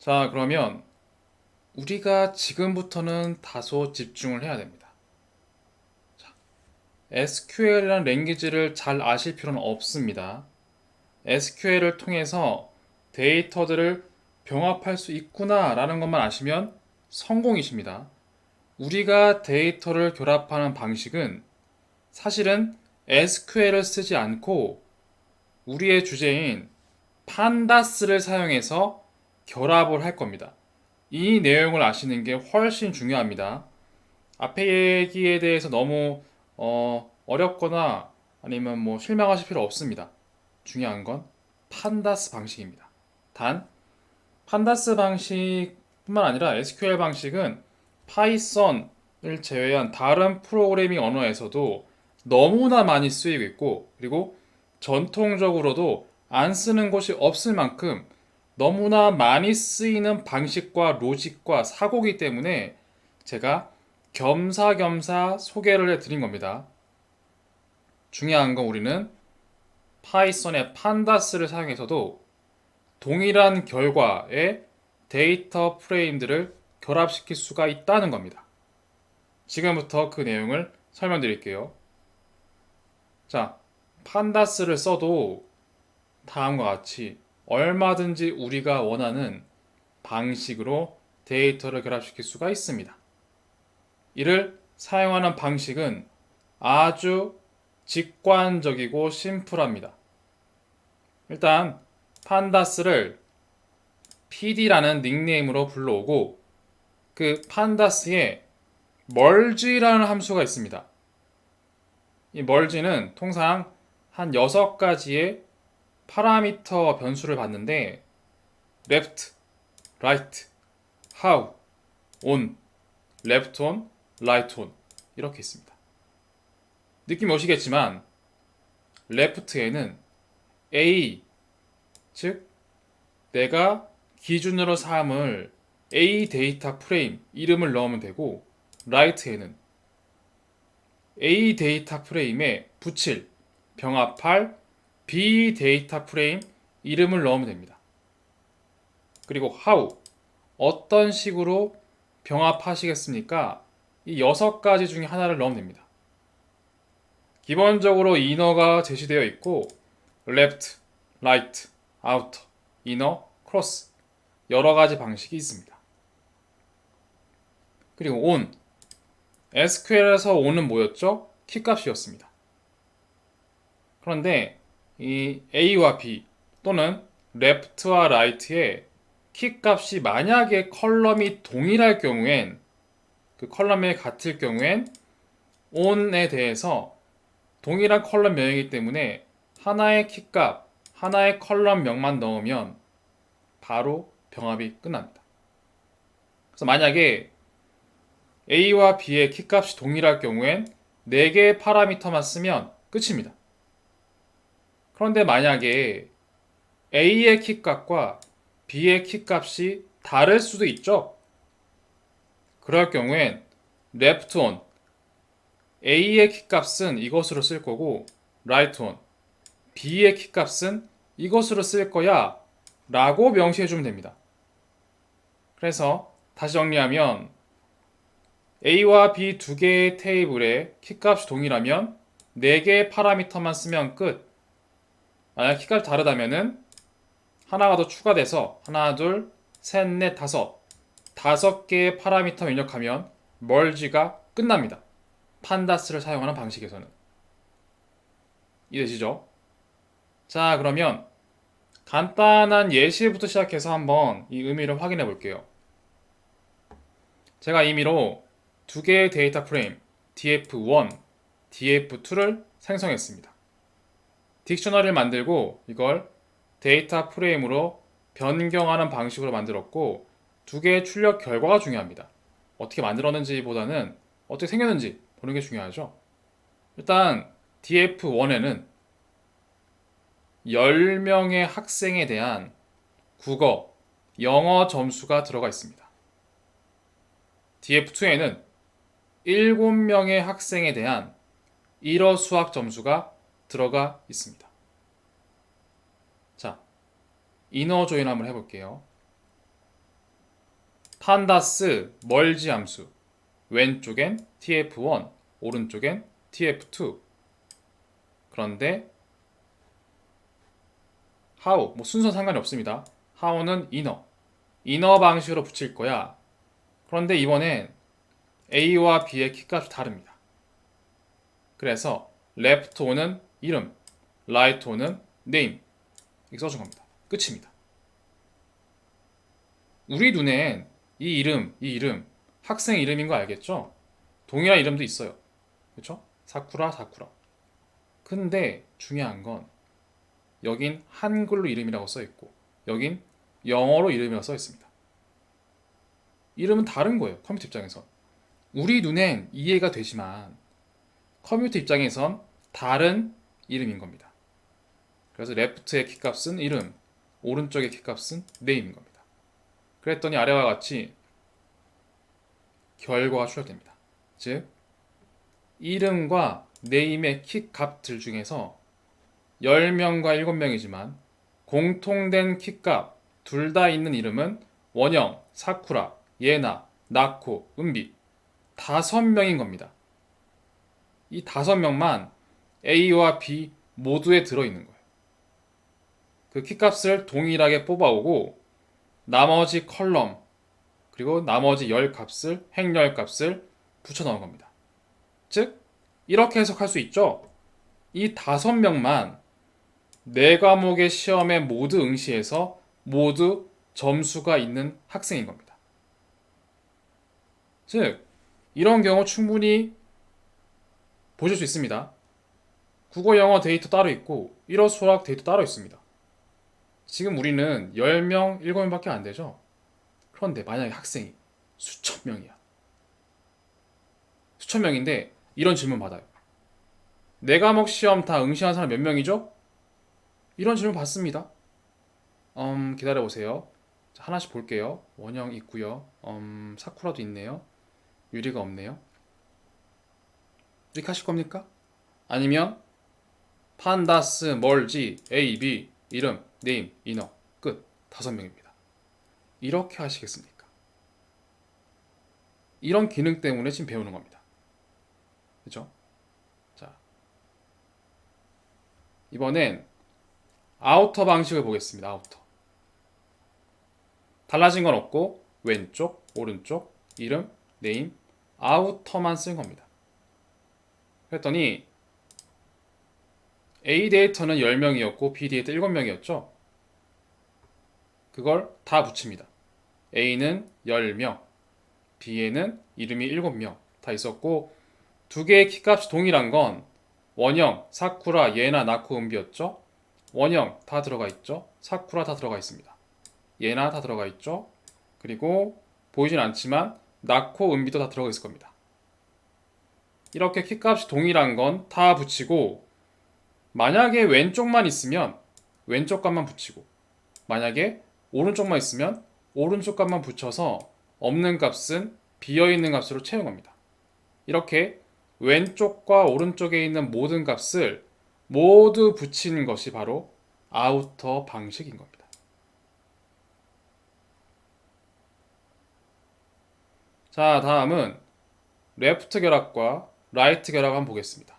자, 그러면 우리가 지금부터는 다소 집중을 해야 됩니다. SQL이라는 랭귀지를 잘 아실 필요는 없습니다. SQL을 통해서 데이터들을 병합할 수 있구나라는 것만 아시면 성공이십니다. 우리가 데이터를 결합하는 방식은 사실은 SQL을 쓰지 않고 우리의 주제인 판다스를 사용해서 결합을 할 겁니다. 이 내용을 아시는 게 훨씬 중요합니다. 앞에 얘기에 대해서 너무 어렵거나 아니면 뭐 실망하실 필요 없습니다. 중요한 건 판다스 방식입니다. 단 판다스 방식뿐만 아니라 SQL 방식은 파이썬을 제외한 다른 프로그래밍 언어에서도 너무나 많이 쓰이고 있고, 그리고 전통적으로도 안 쓰는 곳이 없을 만큼 너무나 많이 쓰이는 방식과 로직과 사고기 때문에 제가 겸사겸사 소개를 해드린 겁니다. 중요한 건 우리는 파이썬의 판다스를 사용해서도 동일한 결과의 데이터 프레임들을 결합시킬 수가 있다는 겁니다. 지금부터 그 내용을 설명드릴게요. 자, 판다스를 써도 다음과 같이 얼마든지 우리가 원하는 방식으로 데이터를 결합시킬 수가 있습니다. 이를 사용하는 방식은 아주 직관적이고 심플합니다. 일단 판다스를 PD라는 닉네임으로 불러오고 그 판다스에 멀지라는 함수가 있습니다. 이 멀지는 통상 한 6가지의 파라미터 변수를 받는데 left, right, how, on, left on, right on 이렇게 있습니다. 느낌이 오시겠지만 left에는 A, 즉 내가 기준으로 삼을 A 데이터 프레임 이름을 넣으면 되고, right에는 A 데이터 프레임에 붙일, 병합할 B 데이터 프레임 이름을 넣으면 됩니다. 그리고 how, 어떤 식으로 병합하시겠습니까? 이 6가지 중에 하나를 넣으면 됩니다. 기본적으로 이너가 제시되어 있고 left, right, outer, inner, cross 여러 가지 방식이 있습니다. 그리고 on, SQL에서 on은 뭐였죠? 키값이었습니다. 그런데 이 A와 B 또는 left와 right의 키값이 만약에 컬럼이 동일할 경우엔, 그 컬럼이 같을 경우엔 on에 대해서 동일한 컬럼명이기 때문에 하나의 키값, 하나의 컬럼명만 넣으면 바로 병합이 끝납니다. 그래서 만약에 A와 B의 키값이 동일할 경우엔 4개의 파라미터만 쓰면 끝입니다. 그런데 만약에 A의 키값과 B의 키값이 다를 수도 있죠. 그럴 경우엔 left on, A의 키값은 이것으로 쓸 거고 right on, B의 키값은 이것으로 쓸 거야 라고 명시해 주면 됩니다. 그래서 다시 정리하면 A와 B 2개의 테이블의 키값이 동일하면 4개의 파라미터만 쓰면 끝. 만약 키값이 다르다면은 하나가 더 추가돼서 하나, 둘, 셋, 넷, 다섯 5개의 파라미터 입력하면 멀지가 끝납니다. 판다스를 사용하는 방식에서는. 이해되시죠? 자, 그러면 간단한 예시부터 시작해서 한번 이 의미를 확인해 볼게요. 제가 임의로 2개의 데이터 프레임 df1, df2를 생성했습니다. 딕셔너리를 만들고 이걸 데이터 프레임으로 변경하는 방식으로 만들었고, 2개의 출력 결과가 중요합니다. 어떻게 만들었는지 보다는 어떻게 생겼는지 보는 게 중요하죠. 일단 df1에는 10명의 학생에 대한 국어, 영어 점수가 들어가 있습니다. df2에는 7명의 학생에 대한 일어 수학 점수가 들어가 있습니다. 자, 이너 조인 한번 해볼게요. 판다스 멀지 함수. 왼쪽엔 tf1, 오른쪽엔 tf2. 그런데 how, 뭐 순서 상관이 없습니다. how는 이너 방식으로 붙일 거야. 그런데 이번엔 a와 b의 키값이 다릅니다. 그래서 left o는 이름, right o는 name 이렇게 써준 겁니다. 끝입니다. 우리 눈엔 이 이름 학생 이름인 거 알겠죠? 동일한 이름도 있어요. 그렇죠? 사쿠라. 근데 중요한 건 여긴 한글로 이름이라고 써 있고 여긴 영어로 이름이라고 써 있습니다. 이름은 다른 거예요. 컴퓨터 입장에선. 우리 눈엔 이해가 되지만 컴퓨터 입장에선 다른 이름인 겁니다. 그래서 레프트의 키값은 이름, 오른쪽의 키값은 네임인 겁니다. 그랬더니 아래와 같이 결과가 출력됩니다. 즉 이름과 네임의 키값들 중에서 10명과 7명이지만 공통된 키값 둘 다 있는 이름은 원영, 사쿠라, 예나, 나코, 은비 5명인 겁니다. 이 5명만 A와 B 모두에 들어있는 거예요. 그 키값을 동일하게 뽑아오고 나머지 컬럼 그리고 나머지 열 값을 행열 값을 붙여 넣은 겁니다. 즉 이렇게 해석할 수 있죠. 이 5명만 4과목의 시험에 모두 응시해서 모두 점수가 있는 학생인 겁니다. 즉 이런 경우 충분히 보실 수 있습니다. 국어 영어 데이터 따로 있고 일어 수학 데이터 따로 있습니다. 지금 우리는 10명, 7명밖에 안 되죠. 그런데 만약에 학생이 수천 명이야. 수천 명인데 이런 질문 받아요. 4과목 시험 다 응시한 사람 몇 명이죠? 이런 질문 받습니다. 기다려보세요. 자, 하나씩 볼게요. 원형 있고요. 사쿠라도 있네요. 유리가 없네요. 이렇게 하실 겁니까? 아니면 판다스, 멀지, A, B, 이름, 네임, 인어, 끝. 5명입니다. 이렇게 하시겠습니까? 이런 기능 때문에 지금 배우는 겁니다. 그렇죠? 자, 이번엔 아우터 방식을 보겠습니다. 아우터. 달라진 건 없고 왼쪽, 오른쪽, 이름, 네임, 아우터만 쓴 겁니다. 그랬더니 A 데이터는 10명이었고 B 데이터 7명이었죠. 그걸 다 붙입니다. A는 10명, B에는 이름이 7명 다 있었고 두 개의 키값이 동일한 건 원형, 사쿠라, 예나, 나코, 은비였죠. 원형 다 들어가 있죠. 사쿠라 다 들어가 있습니다. 예나 다 들어가 있죠. 그리고 보이진 않지만 나코, 은비도 다 들어가 있을 겁니다. 이렇게 키값이 동일한 건 다 붙이고 만약에 왼쪽만 있으면 왼쪽 값만 붙이고 만약에 오른쪽만 있으면 오른쪽 값만 붙여서 없는 값은 비어있는 값으로 채운 겁니다. 이렇게 왼쪽과 오른쪽에 있는 모든 값을 모두 붙이는 것이 바로 아우터 방식인 겁니다. 자, 다음은 레프트 결합과 라이트 결합 한번 보겠습니다.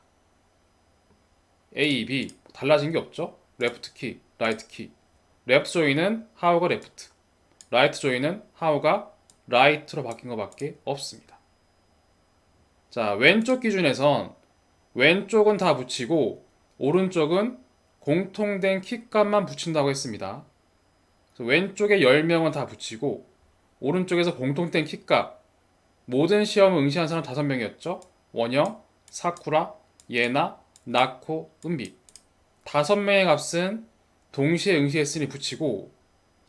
A, B 달라진 게 없죠? 레프트 키, 라이트 키. 레프트 조인은 하우가 레프트, 라이트 조인은 하우가 라이트로 바뀐 것밖에 없습니다. 자, 왼쪽 기준에선 왼쪽은 다 붙이고 오른쪽은 공통된 키값만 붙인다고 했습니다. 그래서 왼쪽에 10명은 다 붙이고 오른쪽에서 공통된 키값 모든 시험을 응시한 사람 5명이었죠. 원형, 사쿠라, 예나, 나코, 은비 5명의 값은 동시에 응시했으니 붙이고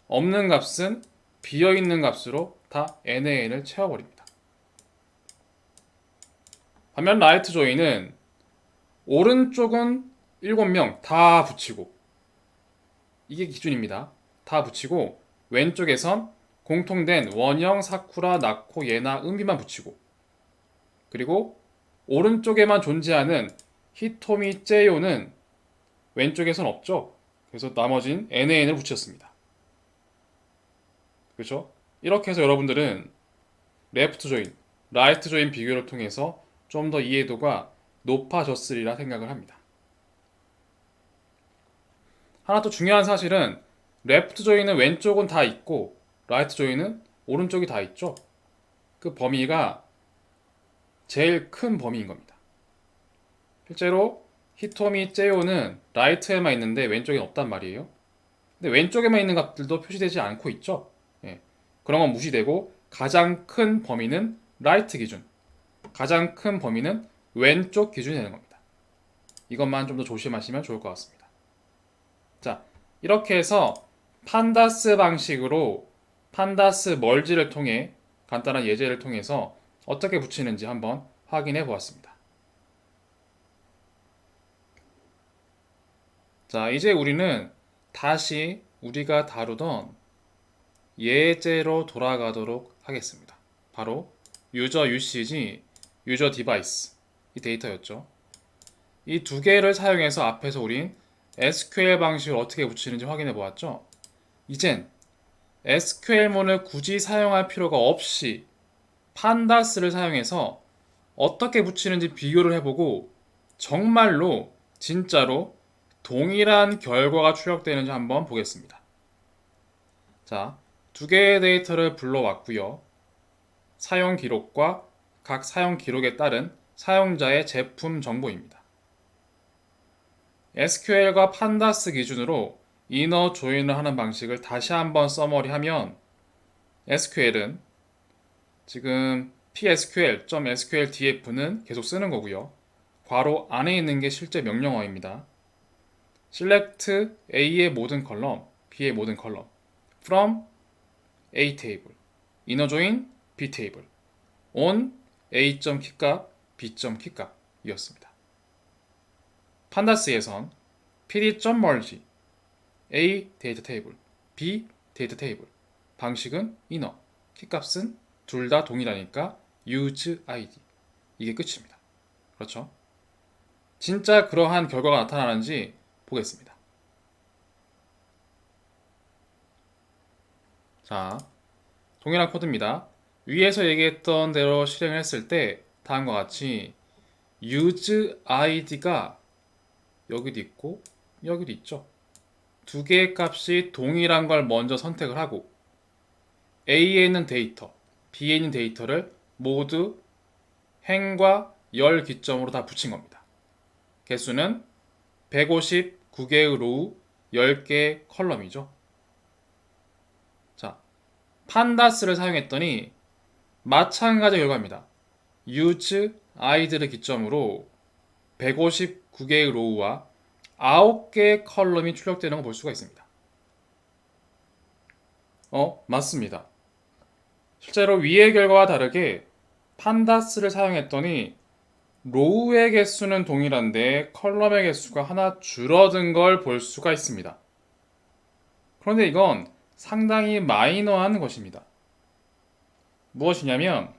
없는 값은 비어있는 값으로 다 n의 n을 채워버립니다. 반면 라이트 조인은 오른쪽은 7명 다 붙이고 이게 기준입니다. 다 붙이고 왼쪽에선 공통된 원형, 사쿠라, 나코, 예나, 은비만 붙이고 그리고 오른쪽에만 존재하는 히토미, 째요는 왼쪽에선 없죠. 그래서 나머진 n의 n을 붙였습니다. 그렇죠? 이렇게 해서 여러분들은 레프트 조인, 라이트 조인 비교를 통해서 좀 더 이해도가 높아졌으리라 생각을 합니다. 하나 또 중요한 사실은 레프트 조인은 왼쪽은 다 있고 라이트 조인은 오른쪽이 다 있죠. 그 범위가 제일 큰 범위인 겁니다. 실제로 히토미, 제요는 라이트에만 있는데 왼쪽엔 없단 말이에요. 근데 왼쪽에만 있는 값들도 표시되지 않고 있죠. 예. 그런 건 무시되고 가장 큰 범위는 라이트 기준, 가장 큰 범위는 왼쪽 기준이 되는 겁니다. 이것만 좀 더 조심하시면 좋을 것 같습니다. 자, 이렇게 해서 판다스 방식으로 판다스 멀지를 통해 간단한 예제를 통해서 어떻게 붙이는지 한번 확인해 보았습니다. 자, 이제 우리는 다시 우리가 다루던 예제로 돌아가도록 하겠습니다. 바로 유저 UCG, 유저 디바이스 이 데이터였죠. 이 두 개를 사용해서 앞에서 우린 SQL 방식을 어떻게 붙이는지 확인해 보았죠. 이젠 SQL문을 굳이 사용할 필요가 없이 판다스를 사용해서 어떻게 붙이는지 비교를 해보고 정말로 진짜로 동일한 결과가 출력되는지 한번 보겠습니다. 자, 두 개의 데이터를 불러왔고요. 사용 기록과 각 사용 기록에 따른 사용자의 제품 정보입니다. SQL과 판다스 기준으로 이너 조인을 하는 방식을 다시 한번 서머리하면 SQL은 지금 psql.sqldf는 계속 쓰는 거고요. 괄호 안에 있는 게 실제 명령어입니다. select A의 모든 컬럼, B의 모든 컬럼, from A table, inner join B table, on A.키값, B.키값 이었습니다. 판다스에선 pd.merge A 데이터 테이블, B 데이터 테이블 방식은 inner, 키값은 둘 다 동일하니까 use id 이게 끝입니다. 그렇죠? 진짜 그러한 결과가 나타나는지 보겠습니다. 자, 동일한 코드입니다. 위에서 얘기했던 대로 실행을 했을 때 다음과 같이 use id가 여기도 있고 여기도 있죠. 두 개의 값이 동일한 걸 먼저 선택을 하고 A에 있는 데이터, B에 있는 데이터를 모두 행과 열 기점으로 다 붙인 겁니다. 개수는 159개의 로우, 10개의 컬럼이죠. 자, 판다스를 사용했더니 마찬가지 결과입니다. use id를 기점으로 159개의 로우와 9개의 컬럼이 출력되는 걸 볼 수가 있습니다. 맞습니다. 실제로 위의 결과와 다르게 판다스를 사용했더니 로우의 개수는 동일한데 컬럼의 개수가 하나 줄어든 걸 볼 수가 있습니다. 그런데 이건 상당히 마이너한 것입니다. 무엇이냐면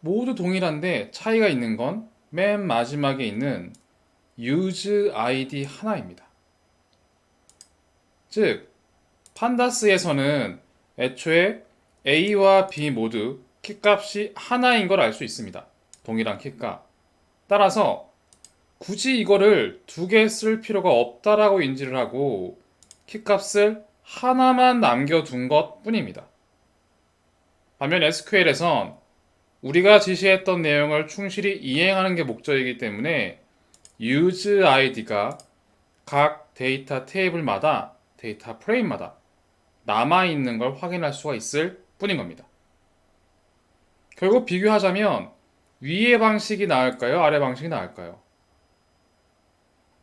모두 동일한데 차이가 있는 건 맨 마지막에 있는 use id 하나입니다. 즉 판다스에서는 애초에 A와 B 모두 키값이 하나인 걸 알 수 있습니다. 동일한 키값. 따라서 굳이 이거를 두 개 쓸 필요가 없다라고 인지를 하고 키값을 하나만 남겨둔 것 뿐입니다. 반면 SQL에선 우리가 지시했던 내용을 충실히 이행하는 게 목적이기 때문에 use id가 각 데이터 테이블마다 데이터 프레임마다 남아있는 걸 확인할 수가 있을 뿐인 겁니다. 결국 비교하자면 위의 방식이 나을까요? 아래 방식이 나을까요?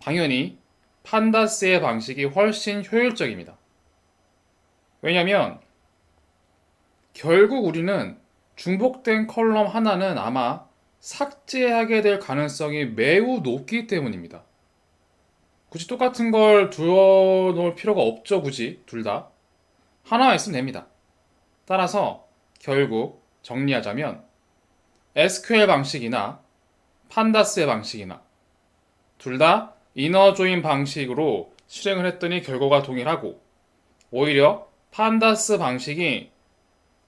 당연히 판다스의 방식이 훨씬 효율적입니다. 왜냐하면 결국 우리는 중복된 컬럼 하나는 아마 삭제하게 될 가능성이 매우 높기 때문입니다. 굳이 똑같은 걸 두어 놓을 필요가 없죠. 굳이 둘 다. 하나만 있으면 됩니다. 따라서 결국 정리하자면 SQL 방식이나 판다스의 방식이나 둘 다 이너 조인 방식으로 실행을 했더니 결과가 동일하고 오히려 판다스 방식이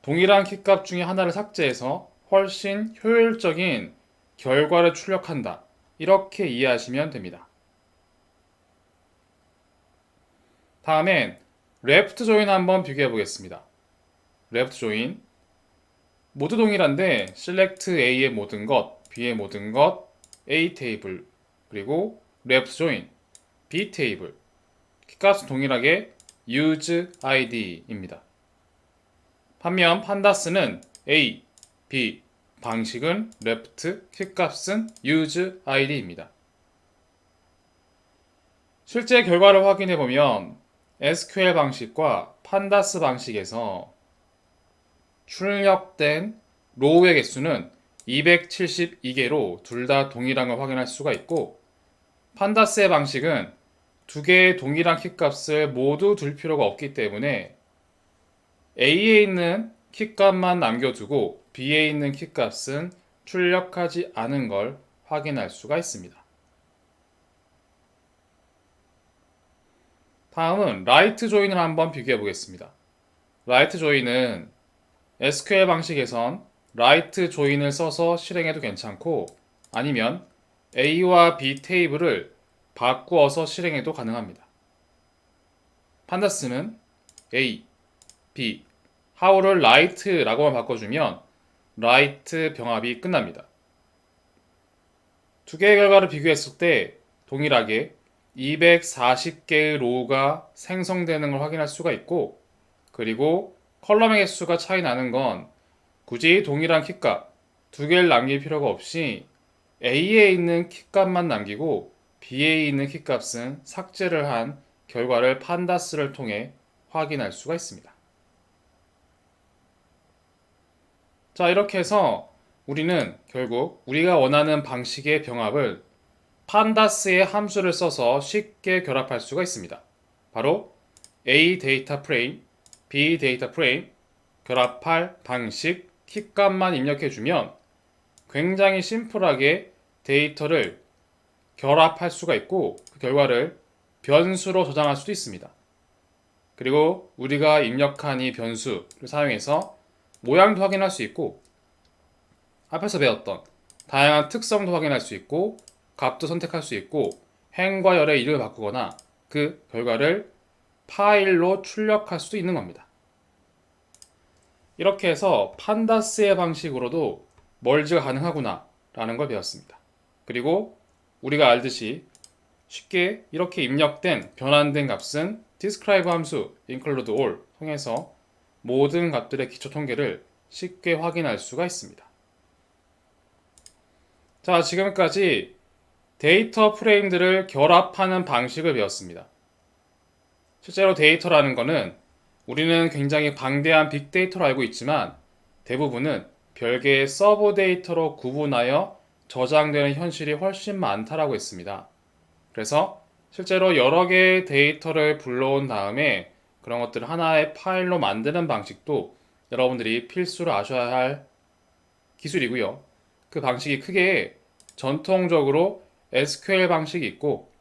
동일한 키값 중에 하나를 삭제해서 훨씬 효율적인 결과를 출력한다. 이렇게 이해하시면 됩니다. 다음엔 레프트 조인 한번 비교해 보겠습니다. 레프트 조인 모두 동일한데 select A의 모든 것, B의 모든 것, A 테이블 그리고 레프트 조인 B 테이블 키값은 동일하게 use id입니다. 반면 판다스는 A, B, 방식은 left, 키값은 use id입니다. 실제 결과를 확인해 보면 SQL 방식과 판다스 방식에서 출력된 로우의 개수는 272개로 둘 다 동일한 걸 확인할 수가 있고, 판다스의 방식은 두 개의 동일한 키값을 모두 둘 필요가 없기 때문에 A에 있는 키값만 남겨두고 B에 있는 키값은 출력하지 않은 걸 확인할 수가 있습니다. 다음은 라이트 조인을 한번 비교해 보겠습니다. 라이트 조인은 SQL 방식에선 라이트 조인을 써서 실행해도 괜찮고, 아니면 A와 B 테이블을 바꾸어서 실행해도 가능합니다. 판다스는 A, B, how를 right라고만 바꿔주면 right 병합이 끝납니다. 두 개의 결과를 비교했을 때 동일하게 240개의 로우가 생성되는 걸 확인할 수가 있고, 그리고 컬럼의 개수가 차이 나는 건 굳이 동일한 키값 두 개를 남길 필요가 없이 A에 있는 키값만 남기고 B에 있는 키값은 삭제를 한 결과를 판다스를 통해 확인할 수가 있습니다. 자, 이렇게 해서 우리는 결국 우리가 원하는 방식의 병합을 판다스의 함수를 써서 쉽게 결합할 수가 있습니다. 바로 A 데이터 프레임, B 데이터 프레임, 결합할 방식, 키값만 입력해주면 굉장히 심플하게 데이터를 결합할 수가 있고 그 결과를 변수로 저장할 수도 있습니다. 그리고 우리가 입력한 이 변수를 사용해서 모양도 확인할 수 있고, 앞에서 배웠던 다양한 특성도 확인할 수 있고, 값도 선택할 수 있고, 행과 열의 이름을 바꾸거나 그 결과를 파일로 출력할 수도 있는 겁니다. 이렇게 해서 판다스의 방식으로도 멀지가 가능하구나 라는 걸 배웠습니다. 그리고 우리가 알듯이 쉽게 이렇게 입력된 변환된 값은 describe 함수 include all 통해서 모든 값들의 기초 통계를 쉽게 확인할 수가 있습니다. 자, 지금까지 데이터 프레임들을 결합하는 방식을 배웠습니다. 실제로 데이터라는 것은 우리는 굉장히 방대한 빅데이터로 알고 있지만 대부분은 별개의 서브 데이터로 구분하여 저장되는 현실이 훨씬 많다라고 했습니다. 그래서 실제로 여러 개의 데이터를 불러온 다음에 그런 것들을 하나의 파일로 만드는 방식도 여러분들이 필수로 아셔야 할 기술이고요. 그 방식이 크게 전통적으로 SQL 방식이 있고,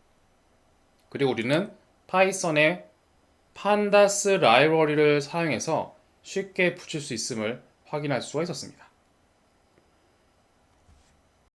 그리고 우리는 파이썬의 판다스 라이브러리를 사용해서 쉽게 붙일 수 있음을 확인할 수가 있었습니다.